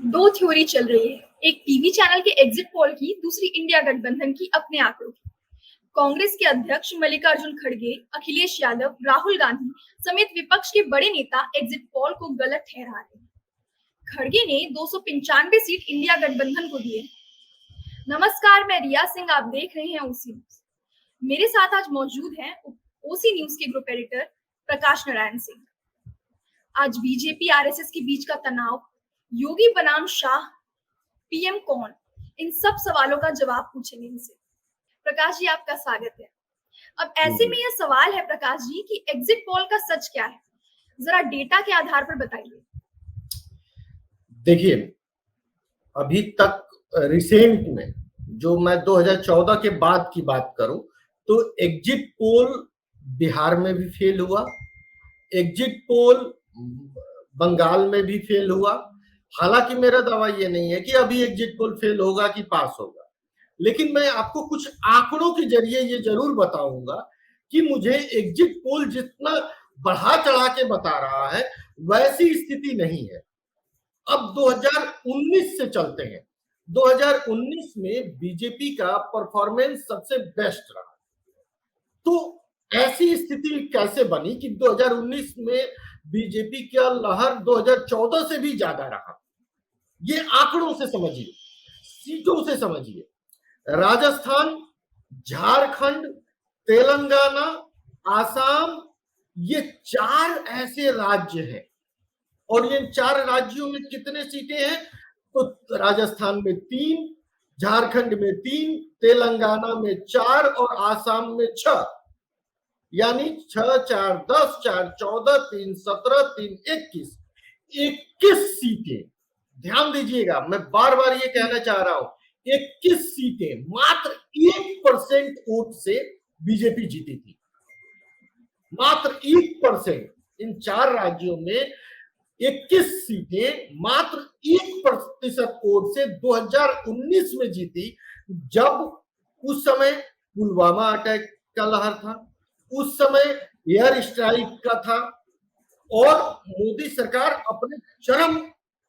दो थ्योरी चल रही है, एक टीवी चैनल के एग्जिट पोल की, दूसरी इंडिया गठबंधन की अपने आंकड़ों की। कांग्रेस के अध्यक्ष मल्लिकार्जुन खड़गे, अखिलेश यादव, राहुल गांधी समेत विपक्ष के बड़े नेता एग्जिट पोल को गलत ठहरा रहे हैं। खड़गे ने 295 सीट इंडिया गठबंधन को दिए। नमस्कार, मैं रिया सिंह, आप देख रहे हैं ओसी न्यूज। मेरे साथ आज मौजूद हैं ओसी न्यूज के ग्रुप एडिटर प्रकाश नारायण सिंह। आज बीजेपी आरएसएस के बीच का तनाव, योगी बनाम शाह, पीएम कौन, इन सब सवालों का जवाब पूछेंगे इनसे। प्रकाश जी, आपका स्वागत है। अब ऐसे में यह सवाल है प्रकाश जी कि एग्जिट पोल का सच क्या है, जरा डेटा के आधार पर बताइए। देखिए, अभी तक रिसेंट में जो मैं 2014 के बाद की बात करूं तो एग्जिट पोल बिहार में भी फेल हुआ, एग्जिट पोल बंगाल में भी फेल हुआ। हालांकि मेरा दावा ये नहीं है कि अभी एग्जिट पोल फेल होगा कि पास होगा, लेकिन मैं आपको कुछ आंकड़ों के जरिए ये जरूर बताऊंगा कि मुझे एग्जिट पोल जितना बढ़ा चढ़ा के बता रहा है वैसी स्थिति नहीं है। अब 2019 से चलते हैं। 2019 में बीजेपी का परफॉर्मेंस सबसे बेस्ट रहा। तो ऐसी स्थिति कैसे बनी कि 2019 में बीजेपी का लहर 2014 से भी ज्यादा रहा? ये आंकड़ों से समझिए, सीटों से समझिए। राजस्थान, झारखंड, तेलंगाना, आसाम, ये चार ऐसे राज्य हैं और ये चार राज्यों में कितने सीटें हैं? तो राजस्थान में 3, झारखंड में 3, तेलंगाना में 4 और आसाम में 6, यानी 6 4 10, 4 14, 3 17, 3 21, 21 सीटें। ध्यान दीजिएगा, मैं बार बार ये कहना चाह रहा हूं, 21 सीटें मात्र 1% वोट से बीजेपी जीती थी। मात्र 1%। इन चार राज्यों में 21 सीटें मात्र 1% वोट से 2019 में जीती, जब उस समय पुलवामा अटैक का लहर था, उस समय एयर स्ट्राइक का था और मोदी सरकार अपने चरम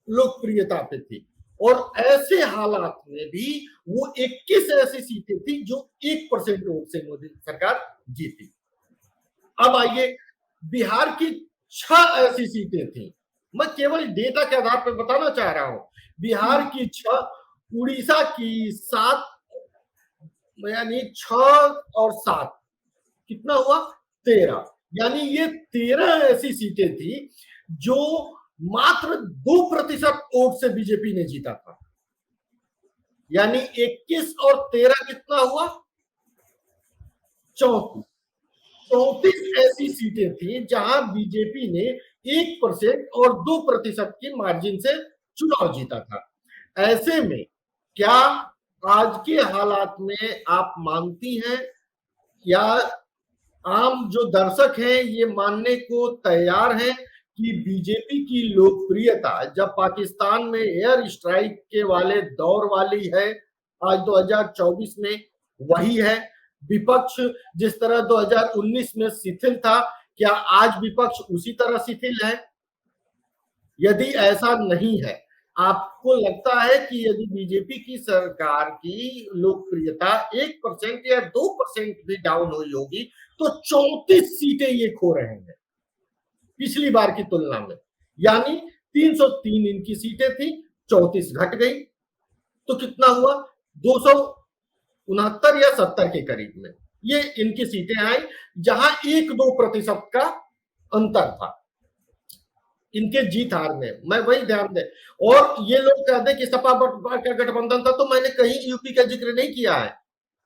लोकप्रियता पे थी। और ऐसे हालात में भी वो 21 ऐसी सीटें थी जो 1% वोट से मोदी सरकार जीती। अब आइए, बिहार की 6 ऐसी सीटें थी। मैं केवल डेटा के आधार पर बताना चाह रहा हूं। बिहार की 6, उड़ीसा की 7, यानी 6 और 7 कितना हुआ? 13। यानी ये 13 ऐसी सीटें थी जो मात्र 2% वोट से बीजेपी ने जीता था। यानी 21 और 13 कितना हुआ? 34। 34 ऐसी सीटें थी जहां बीजेपी ने 1% और 2% की मार्जिन से चुनाव जीता था। ऐसे में क्या आज के हालात में आप मानती हैं या आम जो दर्शक हैं ये मानने को तैयार हैं कि बीजेपी की लोकप्रियता जब पाकिस्तान में एयर स्ट्राइक के वाले दौर वाली है, आज 2024 में वही है? विपक्ष जिस तरह 2019 में शिथिल था, क्या आज विपक्ष उसी तरह शिथिल है? यदि ऐसा नहीं है, आपको लगता है कि यदि बीजेपी की सरकार की लोकप्रियता 1% या 2% भी डाउन हुई होगी तो 34 सीटें ये खो रहे हैं पिछली बार की तुलना में। यानी 303 इनकी सीटें थी, 34 घट गई, तो कितना हुआ? 269 या 70 के करीब में ये इनकी सीटें आई, जहां 1-2% का अंतर था इनके जीत हार में। मैं वही ध्यान दे, और ये लोग कहते कि सपा बसपा का गठबंधन था, तो मैंने कहीं यूपी का जिक्र नहीं किया है।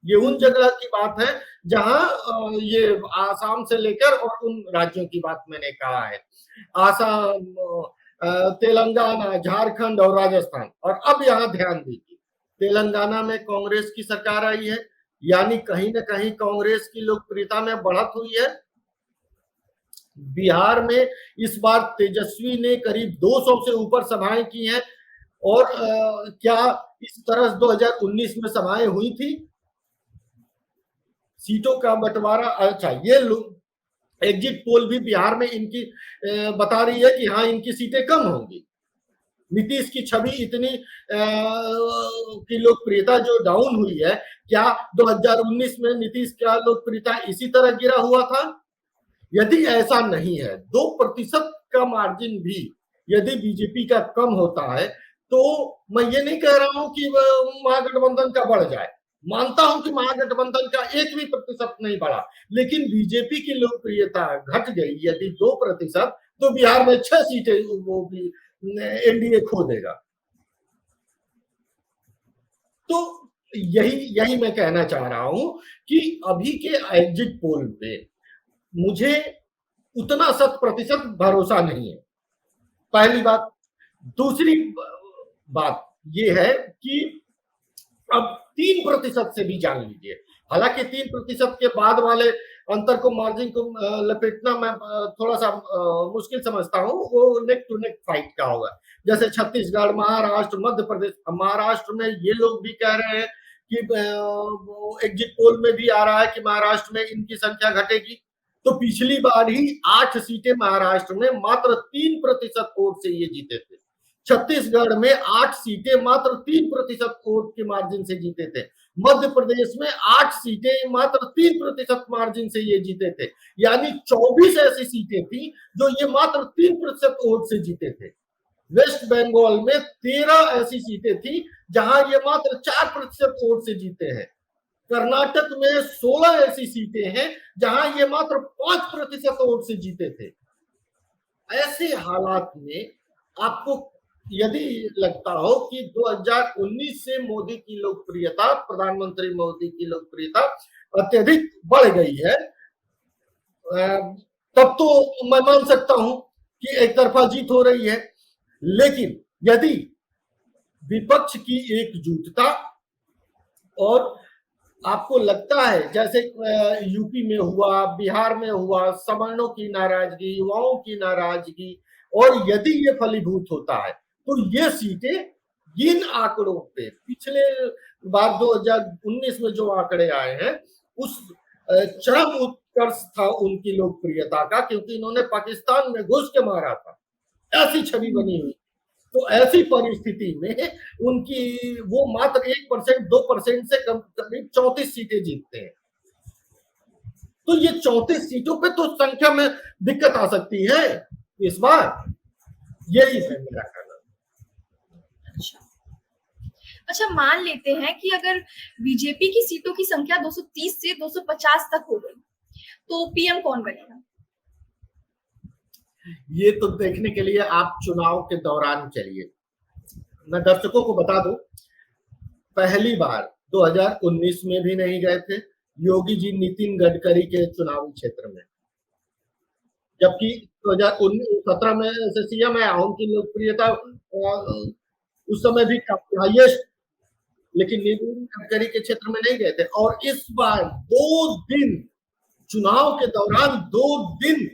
ये उन जगह की बात है जहां ये आसाम से लेकर और उन राज्यों की बात मैंने कहा है। आसाम, तेलंगाना, झारखंड और राजस्थान। और अब यहां ध्यान दीजिए, तेलंगाना में कांग्रेस की सरकार आई है, यानी कहीं ना कहीं कांग्रेस की लोकप्रियता में बढ़त हुई है। बिहार में इस बार तेजस्वी ने करीब 200 से ऊपर सभाएं की हैं। और क्या इस तरह 2019 में सभाएं हुई थी? सीटों का बंटवारा, अच्छा, ये एग्जिट पोल भी बिहार में इनकी बता रही है कि हाँ, इनकी सीटें कम होंगी। नीतीश की छवि इतनी की लोकप्रियता जो डाउन हुई है, क्या 2019 में नीतीश का लोकप्रियता इसी तरह गिरा हुआ था? यदि ऐसा नहीं है, 2% का मार्जिन भी यदि बीजेपी का कम होता है, तो मैं ये नहीं कह रहा हूं कि महागठबंधन का बढ़ जाए। मानता हूं कि महागठबंधन का 1% नहीं बढ़ा, लेकिन बीजेपी की लोकप्रियता घट गई यदि 2%, तो बिहार में 6 सीटें वो भी एनडीए खो देगा। तो यही मैं कहना चाह रहा हूं कि अभी के एग्जिट पोल पे मुझे उतना 100% भरोसा नहीं है, पहली बात। दूसरी बात यह है कि अब 3% से भी जान लीजिए, हालांकि 3% के बाद वाले अंतर को, मार्जिन को लपेटना मैं थोड़ा सा मुश्किल समझता हूं। वो नेक टू नेक फाइट का होगा, जैसे छत्तीसगढ़, महाराष्ट्र, मध्य प्रदेश। महाराष्ट्र में ये लोग भी कह रहे हैं कि एग्जिट पोल में भी आ रहा है कि महाराष्ट्र में इनकी संख्या घटेगी। तो पिछली बार ही 8 सीटें महाराष्ट्र में मात्र 3% वोट से ये जीते थे। छत्तीसगढ़ में 8 सीटें मात्र 3% वोट के मार्जिन से जीते थे। मध्य प्रदेश में 8 सीटें मात्र 3% मार्जिन से ये जीते थे। यानी 24 ऐसी सीटें थी जो ये मात्र 3% वोट से जीते थे। वेस्ट बंगाल में 13 ऐसी सीटें थी जहां ये मात्र 4% वोट से जीते हैं। कर्नाटक में 16 ऐसी सीटें हैं जहां ये मात्र 5% वोट से जीते थे। ऐसे हालात में आपको यदि लगता हो कि 2019 से मोदी की लोकप्रियता, प्रधानमंत्री मोदी की लोकप्रियता अत्यधिक बढ़ गई है, तब तो मैं मान सकता हूं कि एक तरफा जीत हो रही है। लेकिन यदि विपक्ष की एकजुटता, और आपको लगता है जैसे यूपी में हुआ, बिहार में हुआ, सवर्णों की नाराजगी, युवाओं की नाराजगी, और यदि ये फलीभूत होता है तो ये सीटें इन आंकड़ों पे, पिछले बार 2019 में जो आंकड़े आए हैं उस चरम उत्कर्ष था उनकी लोकप्रियता का, क्योंकि इन्होंने पाकिस्तान में घुस के मारा था, ऐसी छवि बनी हुई। तो ऐसी परिस्थिति में उनकी वो मात्र 1% 2% से करीब 34 सीटें जीतते हैं। तो ये 34 सीटों पे तो संख्या में दिक्कत आ सकती है इस बार। यही है मेरा कहना। अच्छा, मान लेते हैं कि अगर बीजेपी की सीटों की संख्या 230 से 250 तक हो गई, तो पीएम कौन बनेगा? ये तो देखने के लिए आप चुनाव के दौरान चलिए। मैं दर्शकों को बता दूं, पहली बार 2019 में भी नहीं गए थे योगी जी नितिन गडकरी के चुनावी क्षेत्र में, जबकि 2017 में से सीएम है, उनकी लोकप्रियता उस समय भी काफी हाईएस्ट, लेकिन नितिन गडकरी के क्षेत्र में नहीं गए थे। और इस बार 2 दिन चुनाव के दौरान 2 दिन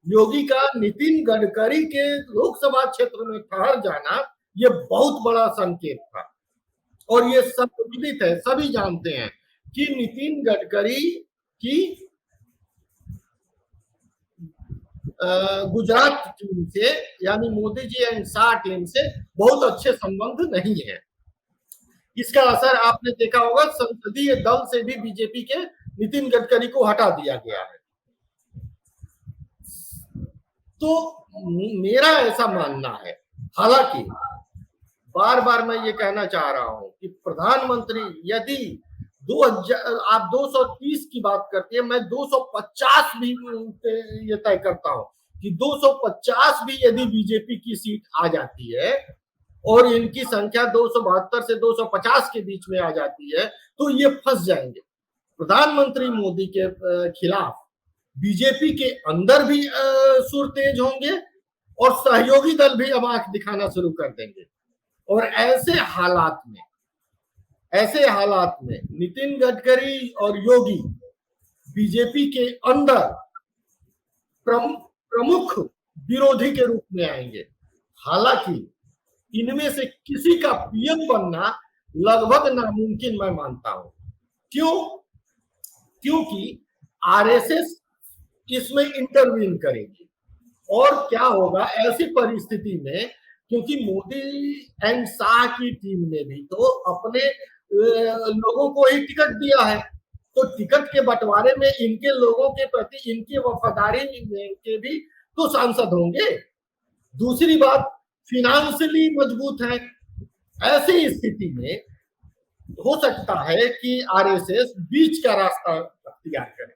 योगी का नितिन गडकरी के लोकसभा क्षेत्र में ठहर जाना, ये बहुत बड़ा संकेत था। और ये सब विदित है, सभी जानते हैं कि नितिन गडकरी की गुजरात टीम से, यानी मोदी जी एंड शाह टीम से बहुत अच्छे संबंध नहीं है। इसका असर आपने देखा होगा, संसदीय दल से भी बीजेपी के नितिन गडकरी को हटा दिया गया है। तो मेरा ऐसा मानना है, हालांकि बार बार मैं ये कहना चाह रहा हूं कि प्रधानमंत्री यदि आप 230 की बात करते हैं, मैं 250 भी ये तय करता हूं कि 250 भी यदि बीजेपी की सीट आ जाती है और इनकी संख्या 272 से 250 के बीच में आ जाती है, तो ये फंस जाएंगे। प्रधानमंत्री मोदी के खिलाफ बीजेपी के अंदर भी सुर तेज होंगे और सहयोगी दल भी अब आंख दिखाना शुरू कर देंगे। और ऐसे हालात में नितिन गडकरी और योगी बीजेपी के अंदर प्रमुख विरोधी के रूप में आएंगे। हालांकि इनमें से किसी का पीएम बनना लगभग नामुमकिन मैं मानता हूं। क्योंकि आरएसएस इसमें इंटरवीन करेगी। और क्या होगा ऐसी परिस्थिति में क्योंकि मोदी एंड शाह की टीम ने भी तो अपने लोगों को ही टिकट दिया है, तो टिकट के बंटवारे में इनके लोगों के प्रति इनकी वफादारी के भी तो सांसद होंगे। दूसरी बात, फिनेंशियली मजबूत है। ऐसी स्थिति में हो सकता है कि आरएसएस बीच का रास्ता अख्तियार करे,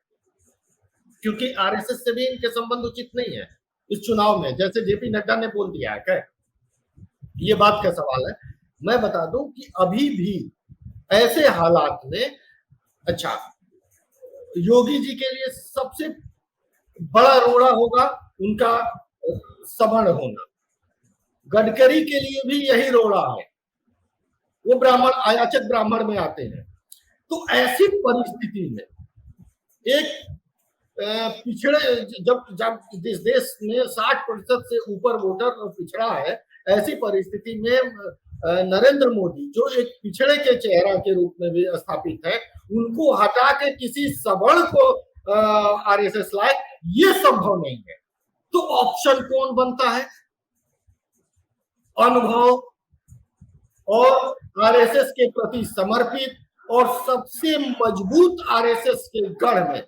क्योंकि आरएसएस से भी इनके संबंध उचित नहीं है इस चुनाव में, जैसे जेपी नड्डा ने बोल दिया है। क्या ये बात का सवाल है? मैं बता दूं कि अभी भी ऐसे हालात में, अच्छा, योगी जी के लिए सबसे बड़ा रोड़ा होगा उनका सवर्ण होना, गडकरी के लिए भी यही रोड़ा है, वो ब्राह्मण, अयाचक ब्राह्मण में आते हैं। तो ऐसी परिस्थिति में एक पिछड़े, जब जब जिस देश में 60% से ऊपर वोटर पिछड़ा है, ऐसी परिस्थिति में नरेंद्र मोदी जो एक पिछड़े के चेहरा के रूप में भी स्थापित है, उनको हटा के किसी सवर्ण को आरएसएस लाए, ये संभव नहीं है। तो ऑप्शन कौन बनता है? अनुभव और आरएसएस के प्रति समर्पित और सबसे मजबूत आरएसएस के गढ़ में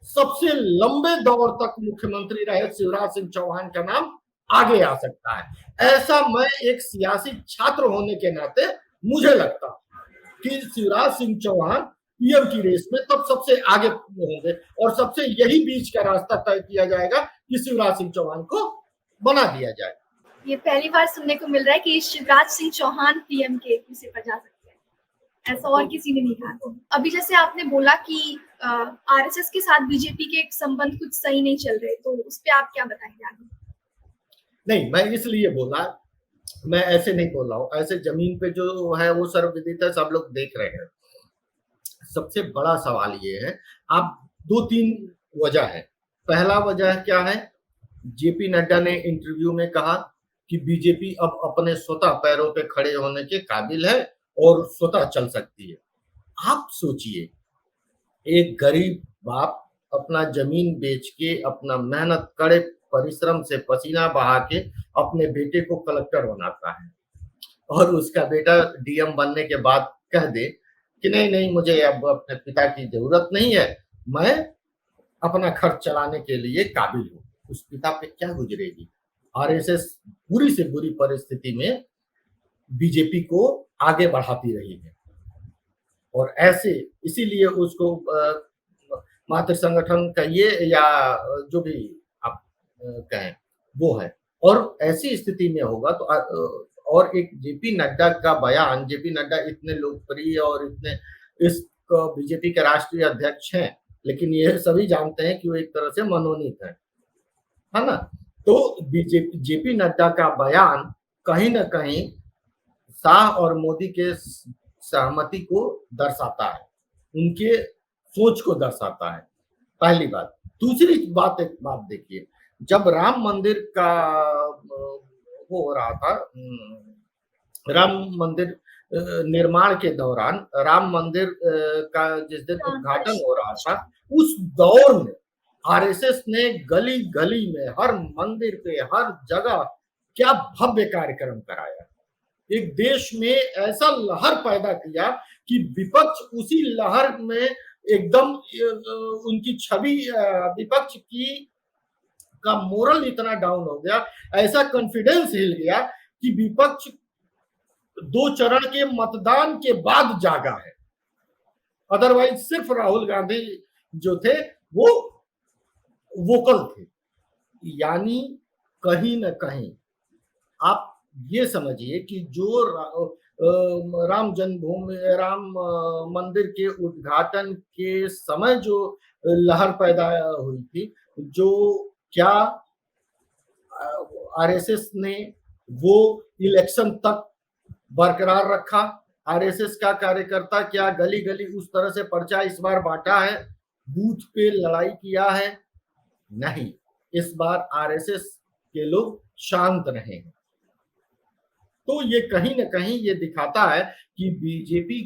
सबसे लंबे दौर तक मुख्यमंत्री रहे शिवराज सिंह चौहान का नाम आगे आ सकता है। ऐसा मैं एक सियासी छात्र होने के नाते मुझे लगता कि शिवराज सिंह चौहान पीएम की रेस में तब सबसे आगे होंगे और सबसे यही बीच का रास्ता तय किया जाएगा कि शिवराज सिंह चौहान को बना दिया जाए। ये पहली बार सुनने को मिल रहा है कि शिवराज सिंह चौहान पीएम के कुर्सी पर जा सकते हैं, ऐसा और किसी ने नहीं कहा। अभी जैसे आपने बोला कि आरएसएस के साथ बीजेपी के संबंध कुछ सही नहीं चल रहे, तो उस पर आप क्या बताएंगे आगे? नहीं, मैं इसलिए बोला, मैं ऐसे नहीं बोल रहा हूँ, ऐसे जमीन पे जो है वो सर्वविदित है, सब लोग देख रहे हैं। सबसे बड़ा सवाल ये है, आप 2-3 वजह है। पहला वजह क्या है? जेपी नड्डा ने इंटरव्यू में कहा कि बीजेपी अब अपने स्वतः पैरों पे खड़े होने के काबिल है और स्वतः चल सकती है। आप सोचिए, एक गरीब बाप अपना जमीन बेच के, अपना मेहनत कड़े परिश्रम से पसीना बहा के अपने बेटे को कलेक्टर बनाता है और उसका बेटा डीएम बनने के बाद कह दे कि नहीं नहीं, मुझे अब अपने पिता की जरूरत नहीं है, मैं अपना खर्च चलाने के लिए काबिल हूँ। उस पिता पे क्या गुजरेगी? आरएसएस बुरी से बुरी परिस्थिति में बीजेपी को आगे बढ़ाती रही है और ऐसे इसीलिए उसको मातृ संगठन कहिए या जो भी आप कहें वो है। और ऐसी स्थिति में होगा तो और एक जेपी नड्डा का बयान, जेपी नड्डा इतने लोकप्रिय और इतने इस बीजेपी के राष्ट्रीय अध्यक्ष हैं, लेकिन ये सभी जानते हैं कि वो एक तरह से मनोनीत है ना? तो जेपी नड्डा का बयान कहीं ना कहीं शाह और मोदी के सहमति को दर्शाता है, उनके सोच को दर्शाता है, पहली बात। दूसरी बात, एक बात देखिए, जब राम मंदिर का वो हो रहा था, राम मंदिर निर्माण के दौरान, राम मंदिर का जिस दिन उद्घाटन हो रहा था, उस दौर में आरएसएस ने गली गली में, हर मंदिर पे, हर जगह क्या भव्य कार्यक्रम कराया। एक देश में ऐसा लहर पैदा किया कि विपक्ष उसी लहर में एकदम उनकी छवि, विपक्ष की का मोरल इतना डाउन हो गया, ऐसा कॉन्फिडेंस हिल गया कि विपक्ष 2 चरण के मतदान के बाद जागा है। अदरवाइज सिर्फ राहुल गांधी जो थे वो वोकल थे। यानी कहीं ना कहीं आप ये समझिए कि जो राम जन्मभूमि, राम मंदिर के उद्घाटन के समय जो लहर पैदा हुई थी, जो क्या आरएसएस ने वो इलेक्शन तक बरकरार रखा। आरएसएस का कार्यकर्ता क्या गली गली उस तरह से पर्चा इस बार बांटा है, बूथ पे लड़ाई किया है? नहीं, इस बार आरएसएस के लोग शांत रहे हैं। तो ये कहीं ना कहीं ये दिखाता है कि बीजेपी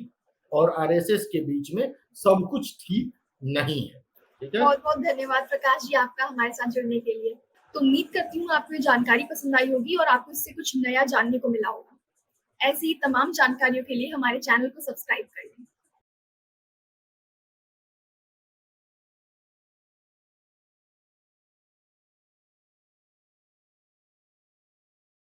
और आरएसएस के बीच में सब कुछ ठीक नहीं है। ठीक है, बहुत बहुत धन्यवाद प्रकाश जी आपका हमारे साथ जुड़ने के लिए। तो उम्मीद करती हूँ आपको ये जानकारी पसंद आई होगी और आपको इससे कुछ नया जानने को मिला होगा। ऐसी ही तमाम जानकारियों के लिए हमारे चैनल को सब्सक्राइब करें।